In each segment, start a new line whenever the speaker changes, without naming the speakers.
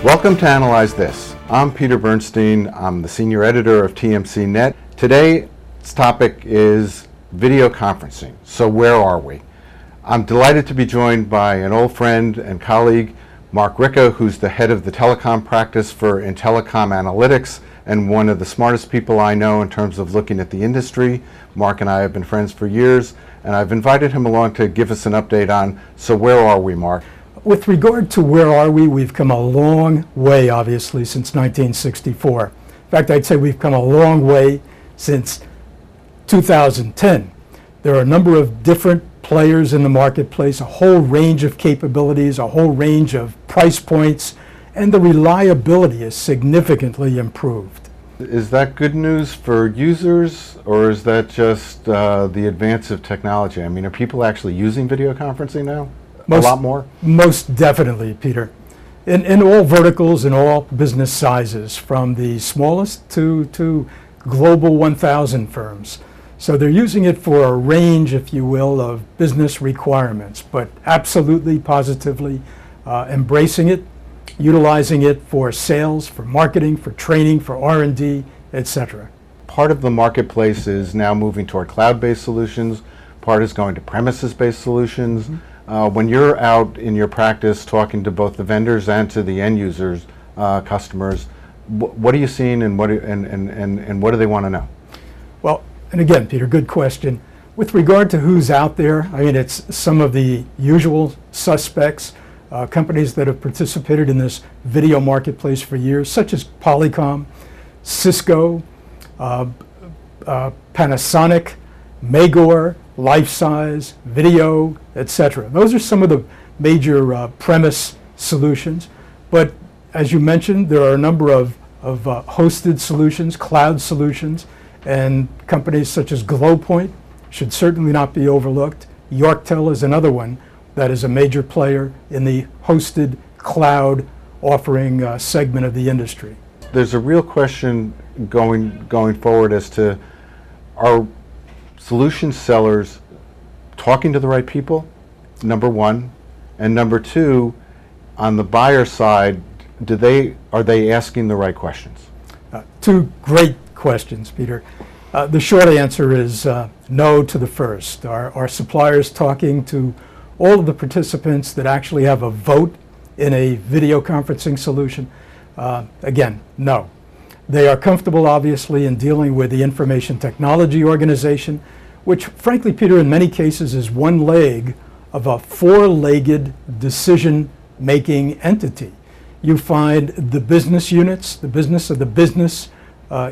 Welcome to Analyze This. I'm Peter Bernstein. I'm the senior editor of TMC Net. Today's topic is video conferencing. So where are we? I'm delighted to be joined by an old friend and colleague, Mark Ricca, who's the head of the telecom practice for Intellicom Analytics and one of the smartest people I know in terms of looking at the industry. Mark and I have been friends for years, and I've invited him along to give us an update on, so where are we, Mark?
With regard to where are we, we've come a long way, obviously, since 1964. In fact, I'd say we've come a long way since 2010. There are a number of different players in the marketplace, a whole range of capabilities, a whole range of price points, and the reliability is significantly improved.
Is that good news for users, or is that just the advance of technology? I mean, are people actually using video conferencing now? A lot more?
Most definitely, Peter. In all verticals, in all business sizes, from the smallest to global 1,000 firms. So they're using it for a range, if you will, of business requirements, but absolutely, positively embracing it, utilizing it for sales, for marketing, for training, for R&D, etc.
Part of the marketplace is now moving toward cloud-based solutions. Part is going to premises-based solutions. Mm-hmm. When you're out in your practice talking to both the vendors and to the end users, customers, what are you seeing and what do they want to know?
Well, and again, Peter, good question. With regard to who's out there, I mean, it's some of the usual suspects, companies that have participated in this video marketplace for years, such as Polycom, Cisco, Panasonic, Magor, Lifesize, Video, etc. Those are some of the major premise solutions. But as you mentioned, there are a number of hosted solutions, cloud solutions, and companies such as GlowPoint should certainly not be overlooked. Yorktel is another one that is a major player in the hosted cloud offering segment of the industry.
There's a real question going forward as to, are solution sellers talking to the right people, number one, and number two, on the buyer side, are they asking the right questions?
Two great questions, Peter. The short answer is no to the first. Are suppliers talking to all of the participants that actually have a vote in a video conferencing solution? Again, no. They are comfortable, obviously, in dealing with the information technology organization, which, frankly, Peter, in many cases is one leg of a four-legged decision-making entity. You find the business units, the business of the business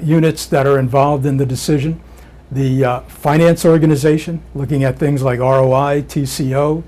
units that are involved in the decision, the finance organization, looking at things like ROI, TCO,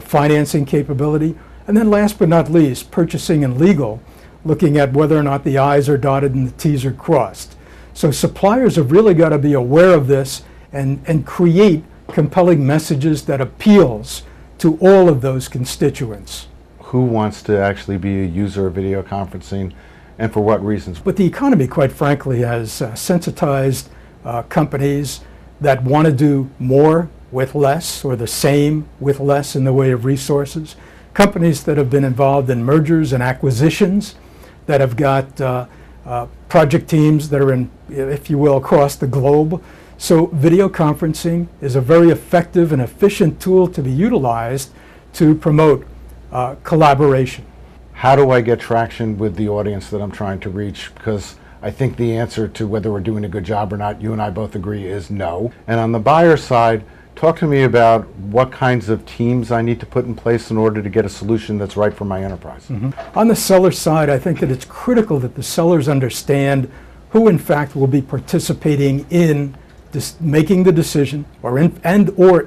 financing capability, and then last but not least, purchasing and legal, looking at whether or not the I's are dotted and the T's are crossed. So suppliers have really got to be aware of this and create compelling messages that appeals to all of those constituents.
Who wants to actually be a user of video conferencing, and for what reasons?
But the economy, quite frankly, has sensitized companies that want to do more with less, or the same with less in the way of resources. Companies that have been involved in mergers and acquisitions, that have got project teams that are in, if you will, across the globe. So video conferencing is a very effective and efficient tool to be utilized to promote collaboration.
How do I get traction with the audience that I'm trying to reach? Because I think the answer to whether we're doing a good job or not, you and I both agree, is no. And on the buyer side, talk to me about what kinds of teams I need to put in place in order to get a solution that's right for my enterprise.
Mm-hmm. On the seller side, I think that it's critical that the sellers understand who in fact will be participating in making the decision or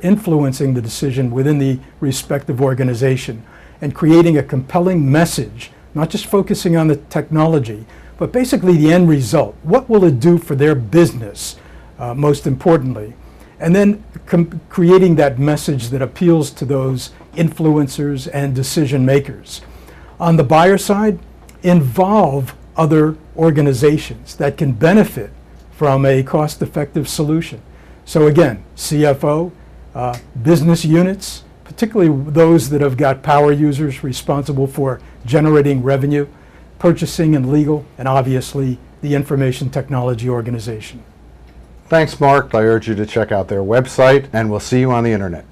influencing the decision within the respective organization, and creating a compelling message, not just focusing on the technology, but basically the end result. What will it do for their business, most importantly? And then creating that message that appeals to those influencers and decision makers. On the buyer side, involve other organizations that can benefit from a cost-effective solution. So again, CFO, business units, particularly those that have got power users responsible for generating revenue, purchasing and legal, and obviously the information technology organization.
Thanks, Mark. I urge you to check out their website, and we'll see you on the internet.